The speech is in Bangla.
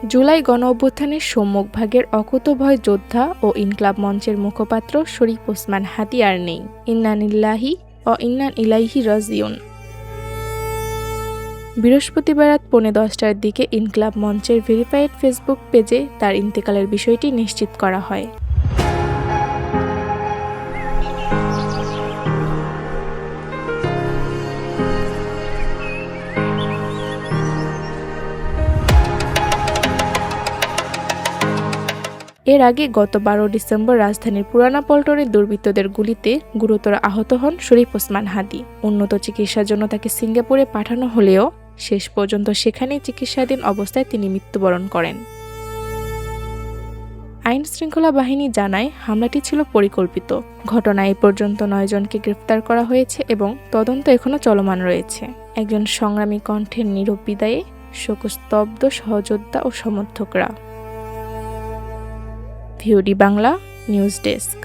জুলাই গণঅভ্যুত্থানের সম্মুখভাগের অকুতোভয় যোদ্ধা ও ইনকলাব মঞ্চের মুখপাত্র শরীফ ওসমান হাদী আর নেই। ইন্না লিল্লাহি ও ইন্না ইলাইহি রাজিউন। বৃহস্পতিবার রাত 10:45টার দিকে ইনকলাব মঞ্চের ভেরিফাইড ফেসবুক পেজে তার ইন্তেকালের বিষয়টি নিশ্চিত করা হয়। এর আগে গত 12 ডিসেম্বর রাজধানীর পুরানা পল্টনে দুর্বৃত্তদের গুলিতে গুরুতর আহত হন শরীফ ওসমান হাদী। উন্নত চিকিৎসার জন্য তাকে সিঙ্গাপুরে পাঠানো হলেও শেষ পর্যন্ত সেখানেই চিকিৎসাধীন অবস্থায় তিনি মৃত্যুবরণ করেন। আইন শৃঙ্খলা বাহিনী জানায় হামলাটি ছিল পরিকল্পিত। ঘটনায় এ পর্যন্ত 9 জনকে গ্রেফতার করা হয়েছে এবং তদন্ত এখনো চলমান রয়েছে। একজন সংগ্রামী কণ্ঠের নীরব বিদায়ে শোকস্তব্ধ সহযোদ্ধা ও সমর্থকরা। VOD Bangla news desk.